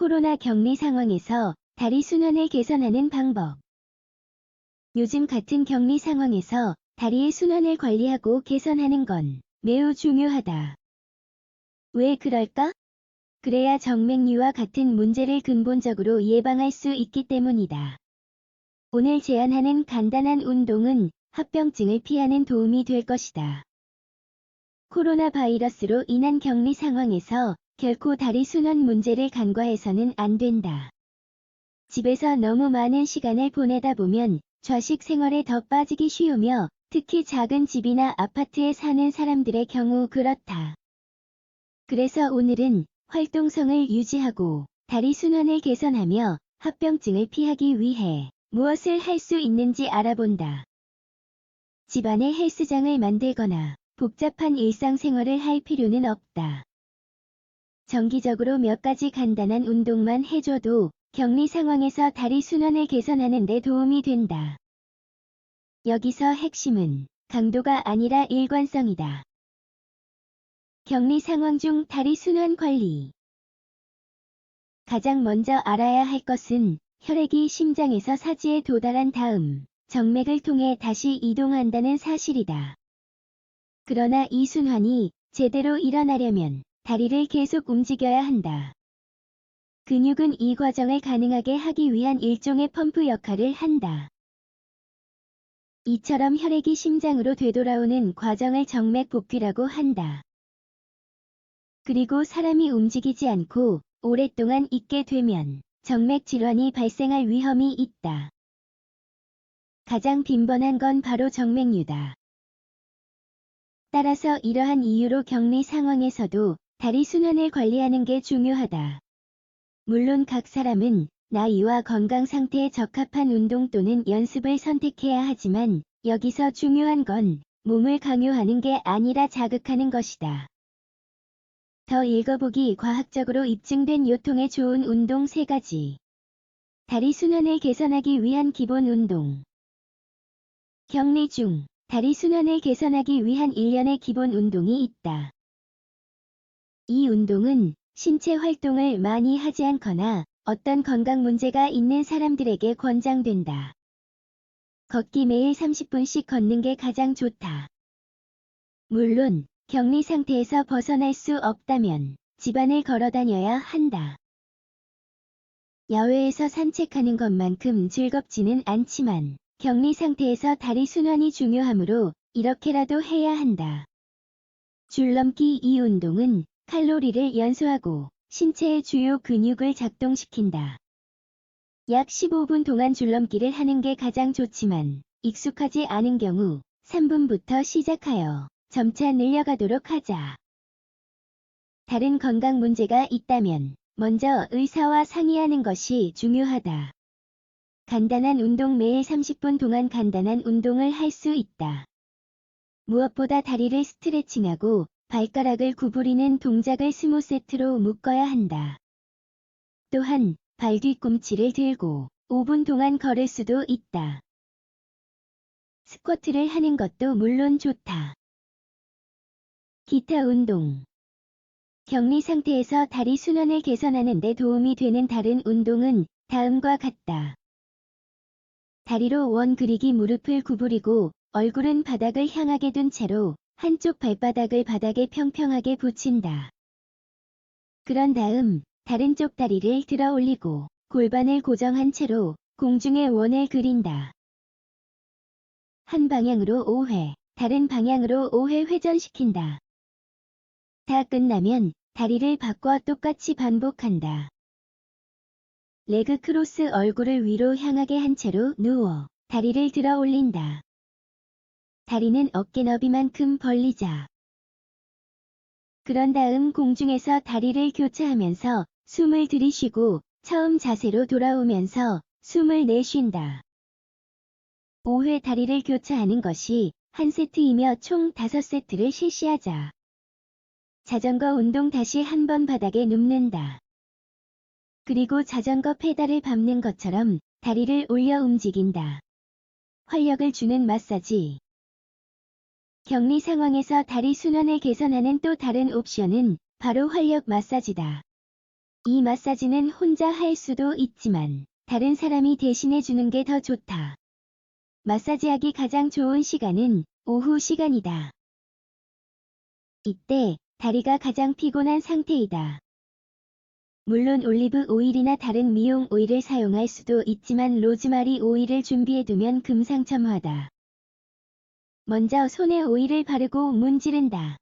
코로나 격리 상황에서 다리 순환을 개선하는 방법. 요즘 같은 격리 상황에서 다리의 순환을 관리하고 개선하는 건 매우 중요하다. 왜 그럴까? 그래야 정맥류와 같은 문제를 근본적으로 예방할 수 있기 때문이다. 오늘 제안하는 간단한 운동은 합병증을 피하는 도움이 될 것이다. 코로나 바이러스로 인한 격리 상황에서 결코 다리 순환 문제를 간과해서는 안 된다. 집에서 너무 많은 시간을 보내다 보면 좌식 생활에 더 빠지기 쉬우며 특히 작은 집이나 아파트에 사는 사람들의 경우 그렇다. 그래서 오늘은 활동성을 유지하고 다리 순환을 개선하며 합병증을 피하기 위해 무엇을 할 수 있는지 알아본다. 집안에 헬스장을 만들거나 복잡한 일상생활을 할 필요는 없다. 정기적으로 몇 가지 간단한 운동만 해줘도 격리 상황에서 다리 순환을 개선하는 데 도움이 된다. 여기서 핵심은 강도가 아니라 일관성이다. 격리 상황 중 다리 순환 관리. 가장 먼저 알아야 할 것은 혈액이 심장에서 사지에 도달한 다음 정맥을 통해 다시 이동한다는 사실이다. 그러나 이 순환이 제대로 일어나려면 다리를 계속 움직여야 한다. 근육은 이 과정을 가능하게 하기 위한 일종의 펌프 역할을 한다. 이처럼 혈액이 심장으로 되돌아오는 과정을 정맥 복귀라고 한다. 그리고 사람이 움직이지 않고 오랫동안 있게 되면 정맥 질환이 발생할 위험이 있다. 가장 빈번한 건 바로 정맥류다. 따라서 이러한 이유로 격리 상황에서도 다리 순환을 관리하는 게 중요하다. 물론 각 사람은 나이와 건강 상태에 적합한 운동 또는 연습을 선택해야 하지만 여기서 중요한 건 몸을 강요하는 게 아니라 자극하는 것이다. 더 읽어보기 과학적으로 입증된 요통에 좋은 운동 3가지. 다리 순환을 개선하기 위한 기본 운동. 격리 중 다리 순환을 개선하기 위한 일련의 기본 운동이 있다. 이 운동은 신체 활동을 많이 하지 않거나 어떤 건강 문제가 있는 사람들에게 권장된다. 걷기 매일 30분씩 걷는 게 가장 좋다. 물론 격리 상태에서 벗어날 수 없다면 집안을 걸어 다녀야 한다. 야외에서 산책하는 것만큼 즐겁지는 않지만 격리 상태에서 다리 순환이 중요하므로 이렇게라도 해야 한다. 줄넘기. 이 운동은 칼로리를 연소하고 신체의 주요 근육을 작동시킨다. 약 15분 동안 줄넘기를 하는 게 가장 좋지만 익숙하지 않은 경우 3분부터 시작하여 점차 늘려가도록 하자. 다른 건강 문제가 있다면 먼저 의사와 상의하는 것이 중요하다. 간단한 운동. 매일 30분 동안 간단한 운동을 할 수 있다. 무엇보다 다리를 스트레칭하고 발가락을 구부리는 동작을 20세트로 묶어야 한다. 또한 발 뒤꿈치를 들고 5분 동안 걸을 수도 있다. 스쿼트를 하는 것도 물론 좋다. 기타 운동. 격리 상태에서 다리 순환을 개선하는 데 도움이 되는 다른 운동은 다음과 같다. 다리로 원 그리기. 무릎을 구부리고 얼굴은 바닥을 향하게 둔 채로 한쪽 발바닥을 바닥에 평평하게 붙인다. 그런 다음 다른 쪽 다리를 들어 올리고 골반을 고정한 채로 공중에 원을 그린다. 한 방향으로 5회, 다른 방향으로 5회 회전시킨다. 다 끝나면 다리를 바꿔 똑같이 반복한다. 레그 크로스. 얼굴을 위로 향하게 한 채로 누워 다리를 들어 올린다. 다리는 어깨 너비만큼 벌리자. 그런 다음 공중에서 다리를 교차하면서 숨을 들이쉬고 처음 자세로 돌아오면서 숨을 내쉰다. 5회 다리를 교차하는 것이 한 세트이며 총 5세트를 실시하자. 자전거 운동. 다시 한번 바닥에 눕는다. 그리고 자전거 페달을 밟는 것처럼 다리를 올려 움직인다. 활력을 주는 마사지. 격리 상황에서 다리 순환을 개선하는 또 다른 옵션은 바로 활력 마사지다. 이 마사지는 혼자 할 수도 있지만 다른 사람이 대신해 주는 게 더 좋다. 마사지하기 가장 좋은 시간은 오후 시간이다. 이때 다리가 가장 피곤한 상태이다. 물론 올리브 오일이나 다른 미용 오일을 사용할 수도 있지만 로즈마리 오일을 준비해두면 금상첨화다. 먼저 손에 오일을 바르고 문지른다.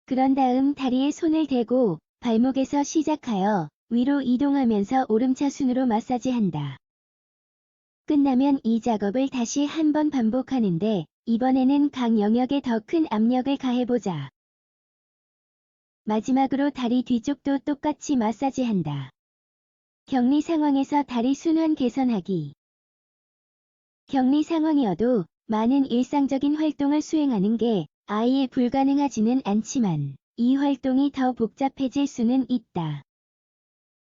그런 다음 다리에 손을 대고 발목에서 시작하여 위로 이동하면서 오름차순으로 마사지한다. 끝나면 이 작업을 다시 한 번 반복하는데 이번에는 각 영역에 더 큰 압력을 가해보자. 마지막으로 다리 뒤쪽도 똑같이 마사지한다. 격리 상황에서 다리 순환 개선하기. 격리 상황이어도 많은 일상적인 활동을 수행하는 게 아예 불가능하지는 않지만 이 활동이 더 복잡해질 수는 있다.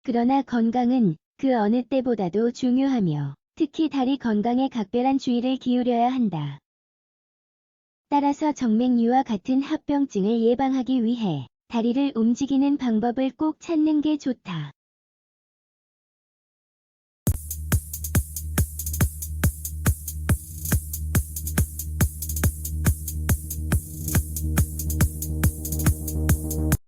그러나 건강은 그 어느 때보다도 중요하며 특히 다리 건강에 각별한 주의를 기울여야 한다. 따라서 정맥류와 같은 합병증을 예방하기 위해 다리를 움직이는 방법을 꼭 찾는 게 좋다.